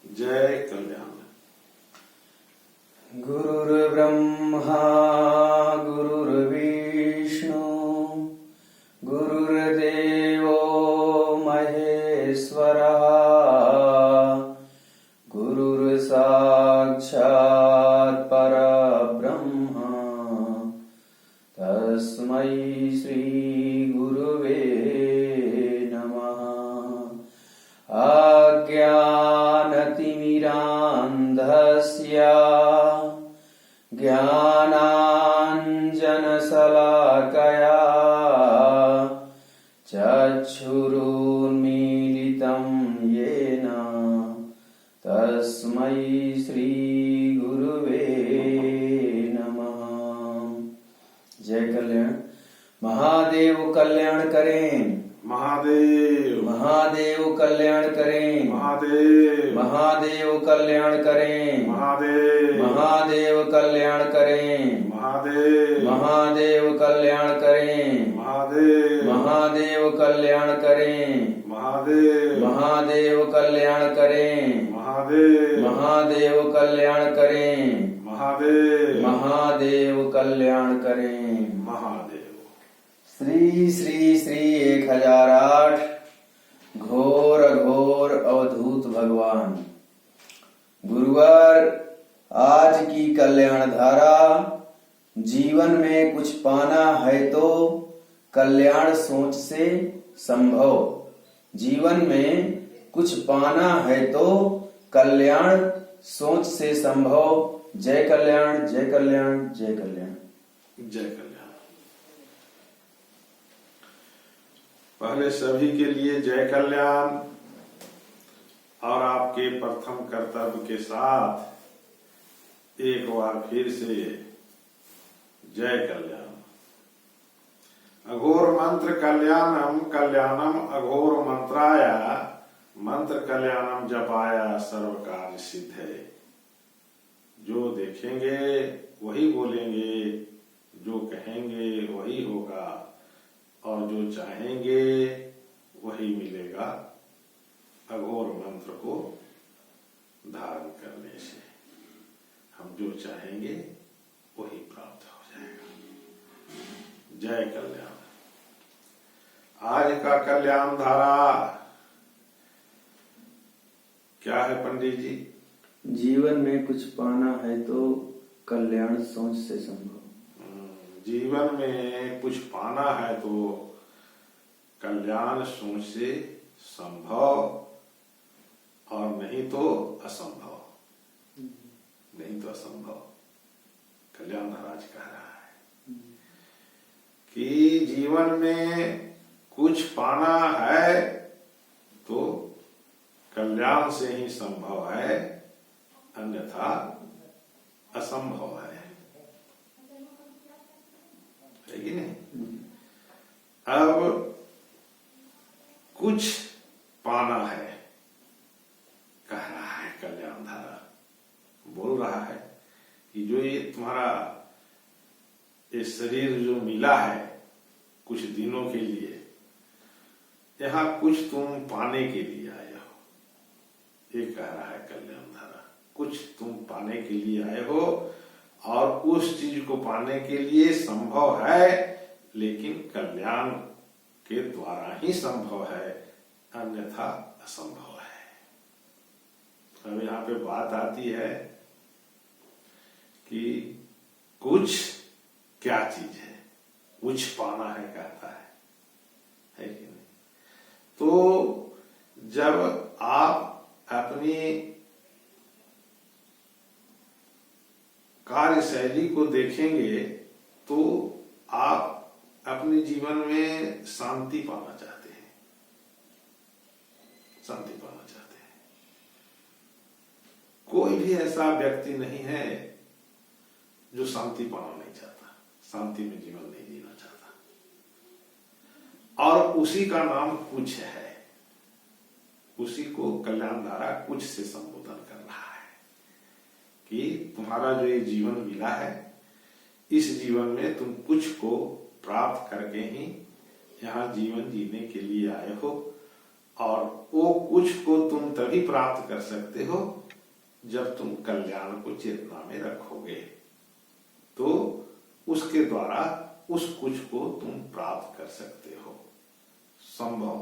जय कल्याण। गुरुर्ब्रह्मा गुरुर्विष्णु गुरुर्देवो महेश्वरः गुरुर्साक्षात् परब्रह्म तस्मै श्री गुरुवे नमः। अज्ञानतिमिरान्धस्य ज्ञानाञ्जनशलाकया चक्षुरुन्मीलितं येन तस्मै श्रीगुरुवे नमः। जय कल्याण। महादेव कल्याण करें। महादेव महादेव कल्याण करें। महादेव महादेव कल्याण करें। महादेव महादेव कल्याण करें। महादेव महादेव कल्याण करें। महादेव महादेव कल्याण करें। महादेव महादेव कल्याण करें। महादेव महादेव कल्याण करें। महादेव महादेव कल्याण करें। महादेव। श्री श्री श्री 1008 घोर घोर अवधूत भगवान। गुरुवर, आज की कल्याण धारा, जीवन में कुछ पाना है तो कल्याण सोच से संभव। जीवन में कुछ पाना है तो कल्याण सोच से संभव। जय कल्याण, जय कल्याण, जय कल्याण, जय कल्याण। पहले सभी के लिए जय कल्याण और आपके प्रथम कर्तव्य के साथ एक बार फिर से जय कल्याण। अघोर मंत्र कल्याणम कल्याणम अघोर मंत्राय मंत्र कल्याणम जपाया सर्व कार्य सिद्ध है। जो देखेंगे वही बोलेंगे, जो कहेंगे वही होगा और जो चाहेंगे वही मिलेगा। अघोर मंत्र को धारण करने से हम जो चाहेंगे वही प्राप्त हो जाएगा। जय कल्याण। आज का कल्याण धारा क्या है पंडित जी? जीवन में कुछ पाना है तो कल्याण सोच से संभव। जीवन में कुछ पाना है तो कल्याण सोच से संभव और नहीं तो असंभव। नहीं तो असंभव। कल्याण महाराज कह रहा है कि जीवन में कुछ पाना है तो कल्याण से ही संभव है, अन्यथा असंभव है कि नहीं? अब कुछ पाना है कह रहा है कल्याण धारा, बोल रहा है कि जो ये तुम्हारा ये शरीर जो मिला है कुछ दिनों के लिए, यहां कुछ तुम पाने के लिए आए हो। ये कह रहा है कल्याण धारा, कुछ तुम पाने के लिए आए हो और उस चीज को पाने के लिए संभव है, लेकिन कल्याण के द्वारा ही संभव है, अन्यथा असंभव है। अब यहाँ पे बात आती है कि कुछ क्या चीज है, कुछ पाना है कहता है कि नहीं? तो जब आप अपनी कार्यशैली को देखेंगे तो आप अपने जीवन में शांति पाना चाहते हैं, शांति पाना चाहते हैं। कोई भी ऐसा व्यक्ति नहीं है जो शांति पाना नहीं चाहता, शांति में जीवन नहीं जीना चाहता। और उसी का नाम कुछ है, उसी को कल्याण धारा कुछ से संबोधन कर रहा है कि तुम्हारा जो ये जीवन मिला है, इस जीवन में तुम कुछ को प्राप्त करके ही यहाँ जीवन जीने के लिए आए हो और वो कुछ को तुम तभी प्राप्त कर सकते हो जब तुम कल्याण को चेतना में रखोगे, तो उसके द्वारा उस कुछ को तुम प्राप्त कर सकते हो। संभव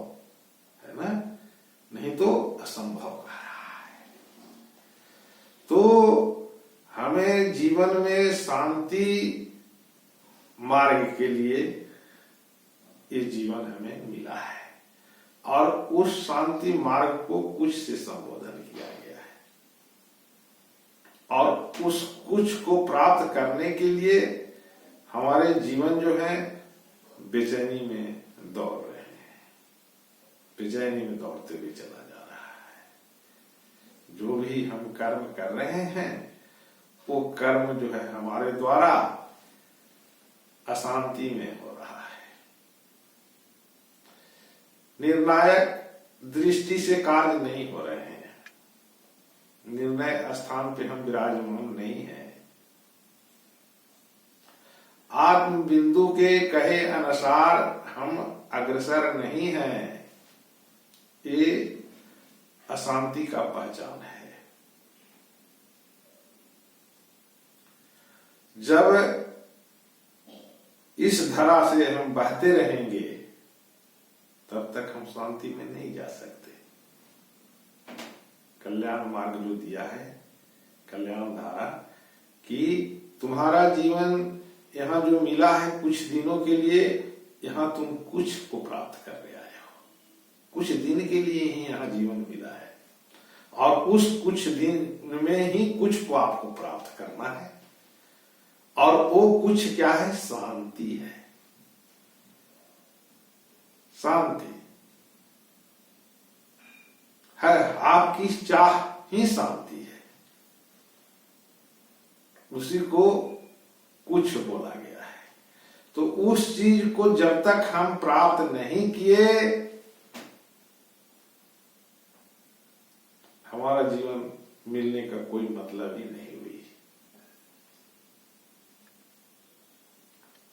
है ना, नहीं तो असंभव कह रहा है। तो हमें जीवन में शांति मार्ग के लिए ये जीवन हमें मिला है और उस शांति मार्ग को कुछ से संबोधन किया गया है और उस कुछ को प्राप्त करने के लिए हमारे जीवन जो है बेचैनी में दौड़ रहे हैं, बेचैनी में दौड़ते हुए चला जा रहा है। जो भी हम कर्म कर रहे हैं वो कर्म जो है हमारे द्वारा अशांति में हो रहा है। निर्णायक दृष्टि से कार्य नहीं हो रहे हैं, निर्णय स्थान पे हम विराजमान नहीं है। आत्म बिंदु के कहे अनुसार हम अग्रसर नहीं हैं, ये अशांति का पहचान है। जब इस धरा से हम बहते रहेंगे तब तक हम शांति में नहीं जा सकते। कल्याण मार्ग जो दिया है, कल्याण धारा, कि तुम्हारा जीवन यहाँ जो मिला है कुछ दिनों के लिए, यहाँ तुम कुछ को प्राप्त कर रहे आए हो, कुछ दिन के लिए ही यहाँ जीवन मिला है और उस कुछ दिन में ही कुछ को आपको प्राप्त करना है और वो कुछ क्या है? शांति है। शांति है, आपकी चाह ही शांति है, उसी को कुछ बोला गया है। तो उस चीज को जब तक हम प्राप्त नहीं किए, हमारा जीवन मिलने का कोई मतलब ही नहीं हुई।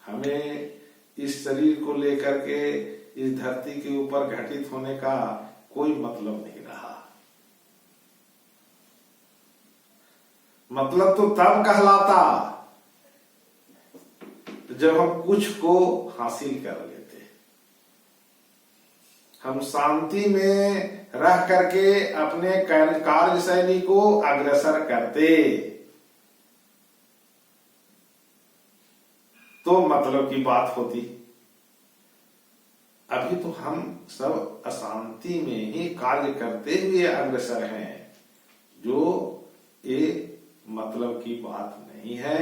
हमें इस शरीर को लेकर के इस धरती के ऊपर घटित होने का कोई मतलब नहीं रहा। मतलब तो तब कहलाता जब हम कुछ को हासिल कर लेते, हम शांति में रह करके अपने कार्य शैली को अग्रसर करते, तो मतलब की बात होती। अभी तो हम सब अशांति में ही कार्य करते हुए अग्रसर हैं, जो ये मतलब की बात नहीं है,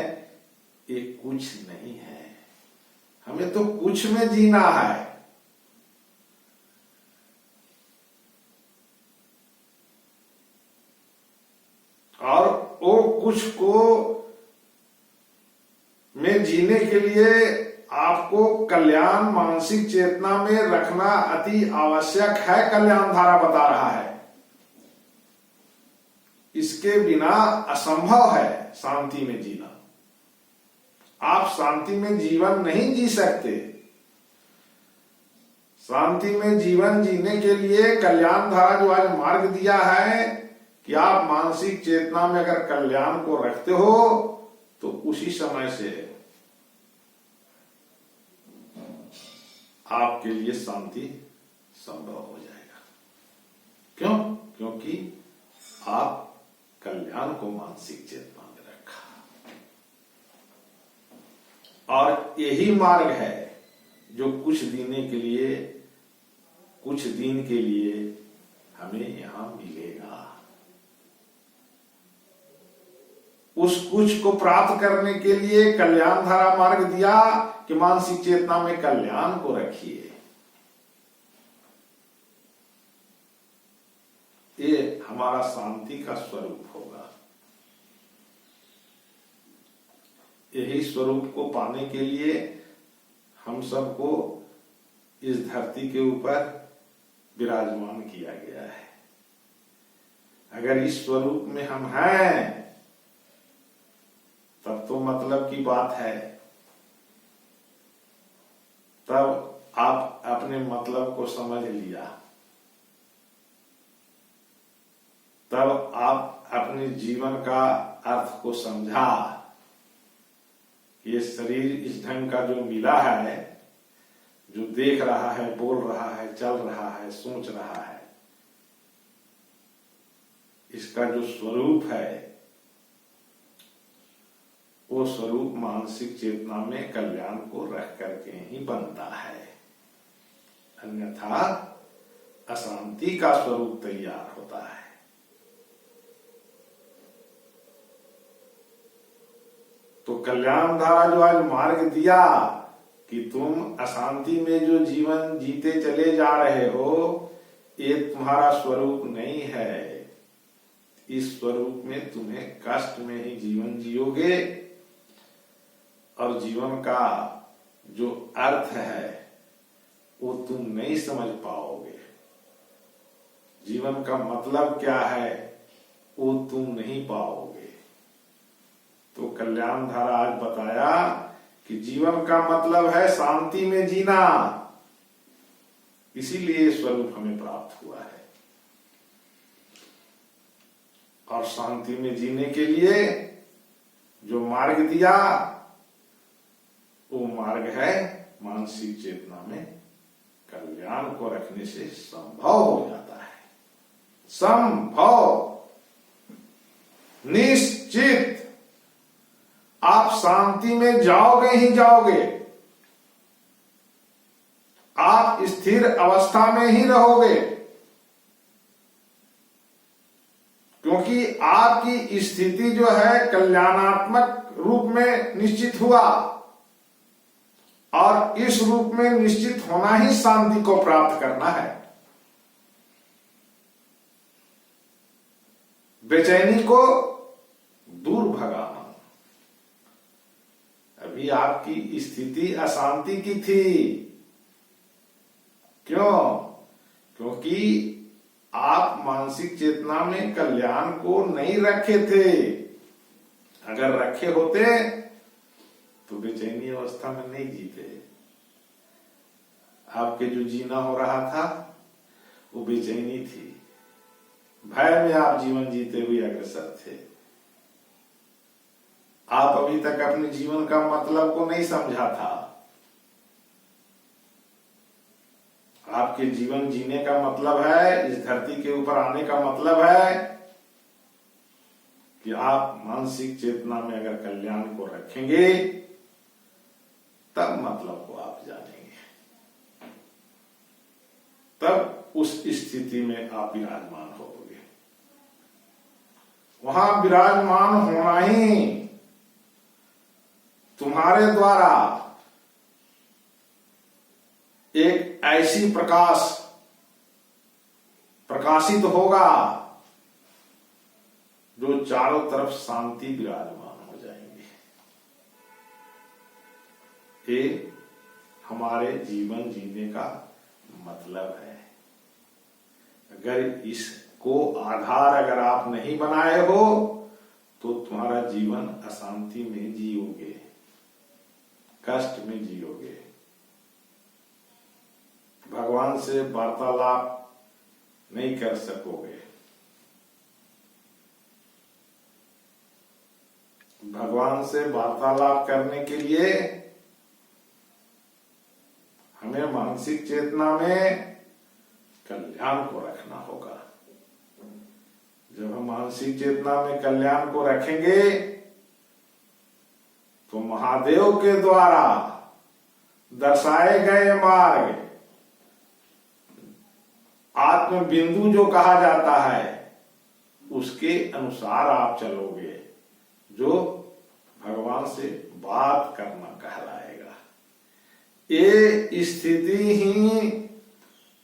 ये कुछ नहीं है। हमें तो कुछ में जीना है। और वो कुछ को में जीने के लिए आपको कल्याण मानसिक चेतना में रखना अति आवश्यक है, कल्याण धारा बता रहा है। इसके बिना असंभव है शांति में जीना। आप शांति में जीवन नहीं जी सकते। शांति में जीवन जीने के लिए कल्याण धारा जो आज मार्ग दिया है कि आप मानसिक चेतना में अगर कल्याण को रखते हो तो उसी समय से आपके लिए शांति संभव हो जाएगा। क्यों? क्योंकि आप कल्याण को मानसिक चेतना में रखा। और यही मार्ग है जो कुछ दिन के लिए हमें यहां मिलेगा। उस कुछ को प्राप्त करने के लिए कल्याण धारा मार्ग दिया कि मानसिक चेतना में कल्याण को रखिए। ये हमारा शांति का स्वरूप होगा। यही स्वरूप को पाने के लिए हम सबको इस धरती के ऊपर विराजमान किया गया है। अगर इस स्वरूप में हम हैं तब तो मतलब की बात है, तब आप अपने मतलब को समझ लिया। तब आप अपने जीवन का अर्थ को समझा। ये शरीर इस ढंग का जो मिला है, जो देख रहा है, बोल रहा है, चल रहा है, सोच रहा है, इसका जो स्वरूप है वो स्वरूप मानसिक चेतना में कल्याण को रख करके ही बनता है, अन्यथा अशांति का स्वरूप तैयार होता है। तो कल्याण धारा जो आज मार्ग दिया कि तुम अशांति में जो जीवन जीते चले जा रहे हो, ये तुम्हारा स्वरूप नहीं है। इस स्वरूप में तुम्हें कष्ट में ही जीवन जियोगे और जीवन का जो अर्थ है वो तुम नहीं समझ पाओगे। जीवन का मतलब क्या है वो तुम नहीं पाओगे। तो कल्याण धारा आज बताया कि जीवन का मतलब है शांति में जीना, इसीलिए स्वरूप हमें प्राप्त हुआ है। और शांति में जीने के लिए जो मार्ग दिया वो मार्ग है मानसिक चेतना में कल्याण को रखने से संभव हो जाता है। संभव, निश्चित आप शांति में जाओगे ही जाओगे, आप स्थिर अवस्था में ही रहोगे, क्योंकि आपकी स्थिति जो है कल्याणात्मक रूप में निश्चित हुआ और इस रूप में निश्चित होना ही शांति को प्राप्त करना है। बेचैनी को दूर भगाना। अभी आपकी स्थिति अशांति की थी, क्यों? क्योंकि आप मानसिक चेतना में कल्याण को नहीं रखे थे। अगर रखे होते तो बेचैनी अवस्था में नहीं जीते। आपके जो जीना हो रहा था वो बेचैनी थी, भय में आप जीवन जीते हुए अग्रसर थे। आप अभी तक अपने जीवन का मतलब को नहीं समझा था। आपके जीवन जीने का मतलब है, इस धरती के ऊपर आने का मतलब है कि आप मानसिक चेतना में अगर कल्याण को रखेंगे तब मतलब को आप जानेंगे, तब उस स्थिति में आप विराजमान होगे। वहां विराजमान होना ही तुम्हारे द्वारा एक ऐसी प्रकाशित होगा जो चारों तरफ शांति विराजमान हो जाएंगे। ये हमारे जीवन जीने का मतलब है। अगर इसको आधार अगर आप नहीं बनाए हो तो तुम्हारा जीवन अशांति में जियोगे, कष्ट में जियोगे, भगवान से वार्तालाप नहीं कर सकोगे। भगवान से वार्तालाप करने के लिए हमें मानसिक चेतना में कल्याण को रखना होगा। जब हम मानसिक चेतना में कल्याण को रखेंगे तो महादेव के द्वारा दर्शाए गए मार्ग, आत्म बिंदु जो कहा जाता है, उसके अनुसार आप चलोगे, जो भगवान से बात करना कहलाएगा। ये स्थिति ही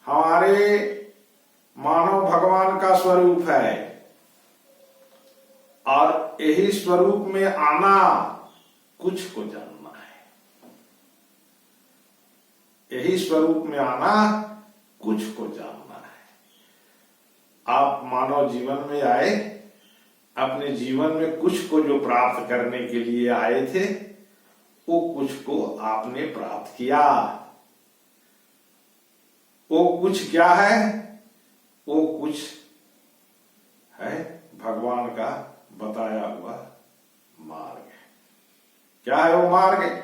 हमारे मानव भगवान का स्वरूप है और यही स्वरूप में आना कुछ को जानना है। यही स्वरूप में आना कुछ को जानना है। आप मानव जीवन में आए, अपने जीवन में कुछ को जो प्राप्त करने के लिए आए थे, वो कुछ को आपने प्राप्त किया। वो कुछ क्या है? वो कुछ है भगवान का बताया हुआ मार्ग। क्या है वो मार्ग?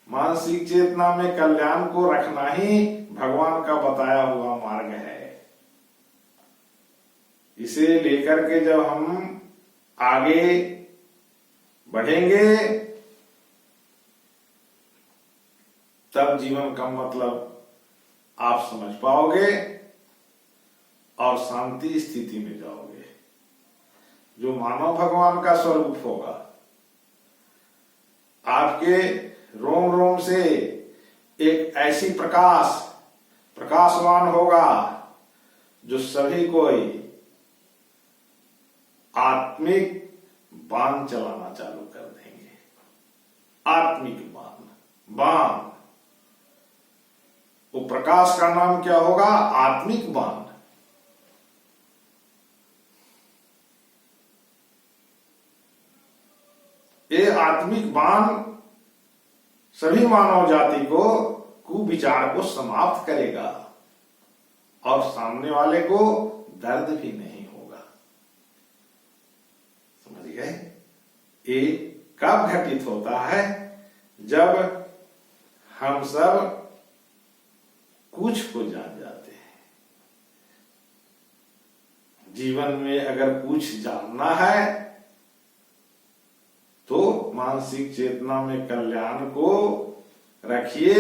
मानसिक चेतना में कल्याण को रखना ही भगवान का बताया हुआ मार्ग है। इसे लेकर के जब हम आगे बढ़ेंगे तब जीवन का मतलब आप समझ पाओगे और शांति स्थिति में जाओगे। जो मानव भगवान का स्वरूप होगा, आपके रोम रोम से एक ऐसी प्रकाशवान होगा जो सभी कोई आत्मिक बाण चलाना चालू कर देंगे। आत्मिक बाण, वो प्रकाश का नाम क्या होगा? आत्मिक बाण। ये आत्मिक बाण सभी मानव जाति को कुविचार को समाप्त करेगा और सामने वाले को दर्द भी नहीं होगा। समझ गए? ये कब घटित होता है? जब हम सब कुछ को जान जाते हैं। जीवन में अगर कुछ जानना है तो मानसिक चेतना में कल्याण को रखिए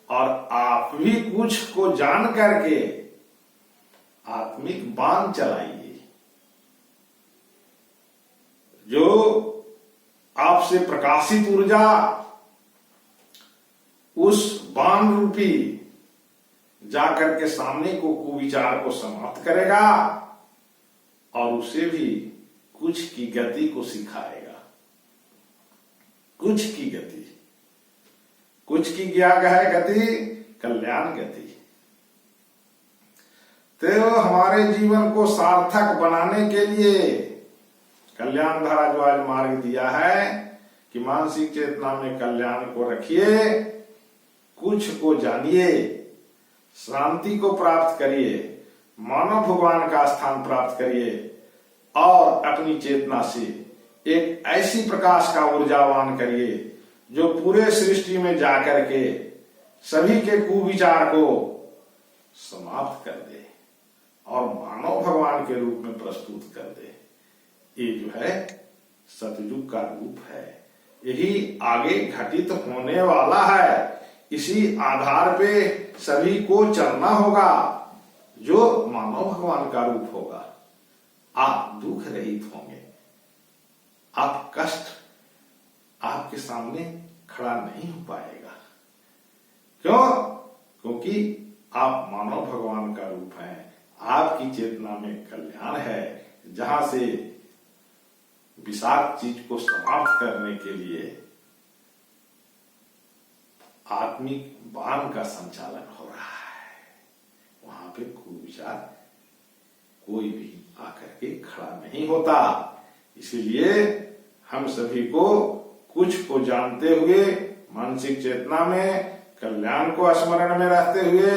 और आप भी कुछ को जान करके आत्मिक बाण चलाइए। जो आपसे प्रकाशित ऊर्जा उस बाण रूपी जाकर के सामने को कुविचार को समाप्त करेगा और उसे भी कुछ की गति को सिखाएगा। कुछ की गति, कुछ की क्या है गति? कल्याण गति। तो हमारे जीवन को सार्थक बनाने के लिए कल्याण धारा जो आज मार्ग दिया है कि मानसिक चेतना में कल्याण को रखिए, कुछ को जानिए, शांति को प्राप्त करिए, मानव भगवान का स्थान प्राप्त करिए और अपनी चेतना से एक ऐसी प्रकाश का ऊर्जावान करिए जो पूरे सृष्टि में जाकर के सभी के कुविचार को समाप्त कर दे और मानव भगवान के रूप में प्रस्तुत कर दे। ये जो है सतयुग का रूप है। यही आगे घटित होने वाला है। इसी आधार पे सभी को चलना होगा। जो मानव भगवान का रूप होगा, आप दुख रहित होंगे। आप कष्ट आपके सामने खड़ा नहीं हो पाएगा। क्यों? क्योंकि आप मानव भगवान का रूप हैं। आपकी चेतना में कल्याण है, जहां से विषाक्त चीज को समाप्त करने के लिए आत्मिक बाण का संचालन हो रहा है। वहां पे कुविचार कोई भी आकर के खड़ा नहीं होता। इसीलिए हम सभी को कुछ को जानते हुए मानसिक चेतना में कल्याण को स्मरण में रखते हुए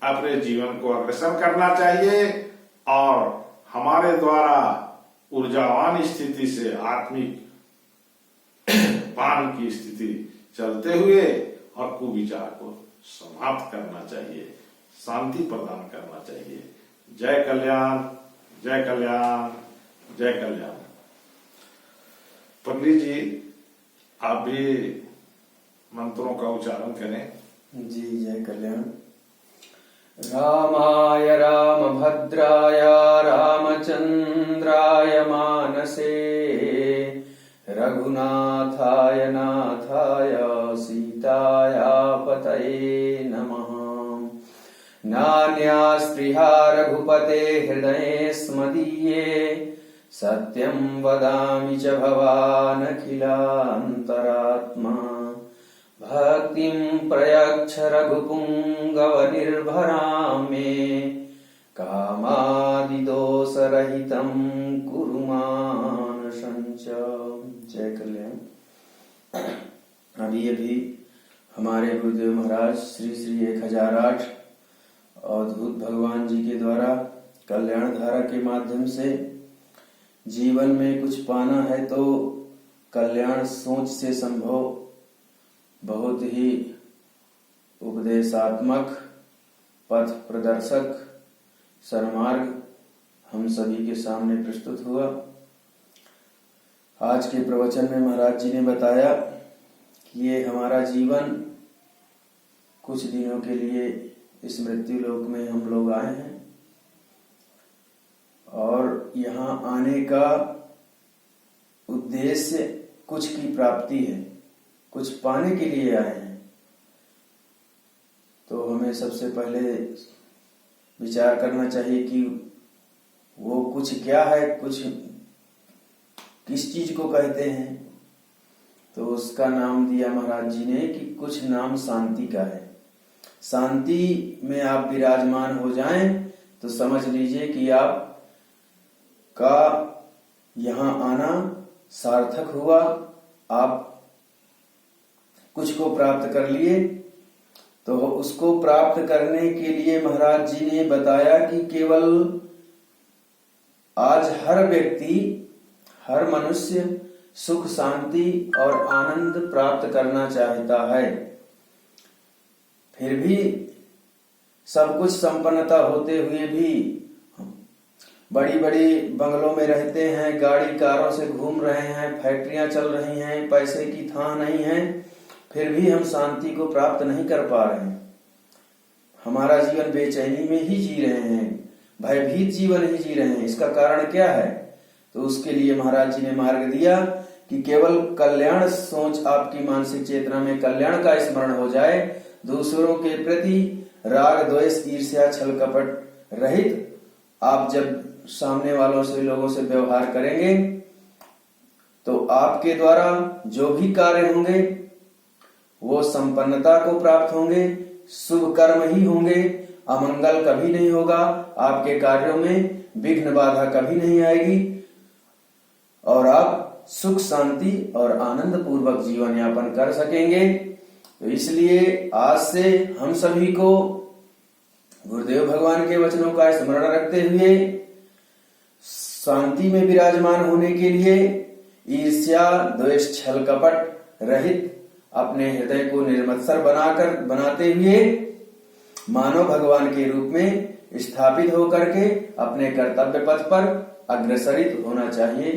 अपने जीवन को अग्रसर करना चाहिए और हमारे द्वारा ऊर्जावान स्थिति से आत्मिक बाण की स्थिति चलते हुए और कुविचार को समाप्त करना चाहिए, शांति प्रदान करना चाहिए। जय कल्याण, जय कल्याण, जय कल्याण। पंडित जी, आप भी मंत्रों का उच्चारण करें। जी, जय कल्याण। रामाय रामभद्राय रामचंद्राय मानसे रघुनाथाय नाथाय सीतायापतये नमः। नान्यास्पृहा रघुपते हृदये स्मदीये सत्यं वदामि च भवानखिलान्तरात्मा। भक्तिं प्रयच्छ रघुपुङ्गवनिर्भरां मे कामादिदोषरहितं कुरु मानसञ्च। जय कल्याण। अभी हमारे गुरुदेव महाराज श्री श्री 1008 अवधूत भगवान जी के द्वारा कल्याण धारा के माध्यम से जीवन में कुछ पाना है तो कल्याण सोच से संभव। बहुत ही उपदेशात्मक पथ प्रदर्शक सन्मार्ग हम सभी के सामने प्रस्तुत हुआ। आज के प्रवचन में महाराज जी ने बताया कि ये हमारा जीवन कुछ दिनों के लिए इस मृत्यु लोक में हम लोग आए हैं और यहाँ आने का उद्देश्य कुछ की प्राप्ति है, कुछ पाने के लिए आए हैं। तो हमें सबसे पहले विचार करना चाहिए कि वो कुछ क्या है, कुछ किस चीज को कहते हैं। तो उसका नाम दिया महाराज जी ने कि कुछ नाम शांति का है। शांति में आप विराजमान हो जाएं तो समझ लीजिए कि आप का यहाँ आना सार्थक हुआ, आप कुछ को प्राप्त कर लिए। तो उसको प्राप्त करने के लिए महाराज जी ने बताया कि केवल आज हर व्यक्ति, हर मनुष्य सुख, शांति और आनंद प्राप्त करना चाहता है। फिर भी सब कुछ संपन्नता होते हुए भी बड़ी बड़ी बंगलों में रहते हैं, गाड़ी कारों से घूम रहे हैं, फैक्ट्रियां चल रही हैं, पैसे की थाह नहीं है, फिर भी हम शांति को प्राप्त नहीं कर पा रहे हैं। हमारा जीवन बेचैनी में ही जी रहे हैं, भयभीत जीवन ही जी रहे हैं। इसका कारण क्या है? तो उसके लिए महाराज जी ने मार्ग दिया कि केवल कल्याण सोच आपकी मानसिक चेतना में कल्याण का स्मरण हो जाए, दूसरों के प्रति राग, द्वेष, ईर्ष्या, छल कपट रहित आप जब सामने वालों से, लोगों से व्यवहार करेंगे तो आपके द्वारा जो भी कार्य होंगे वो संपन्नता को प्राप्त होंगे, शुभ कर्म ही होंगे, अमंगल कभी नहीं होगा, आपके कार्यों में विघ्न बाधा कभी नहीं आएगी और आप सुख, शांति और आनंद पूर्वक जीवन यापन कर सकेंगे। तो इसलिए आज से हम सभी को गुरुदेव भगवान के वचनों का स्मरण रखते हुए शांति में विराजमान होने के लिए ईर्ष्या, द्वेष, छल कपट रहित अपने हृदय को निर्मत्सर बनाते हुए मानव भगवान के रूप में स्थापित होकर के अपने कर्तव्य पथ पर अग्रसरित होना चाहिए।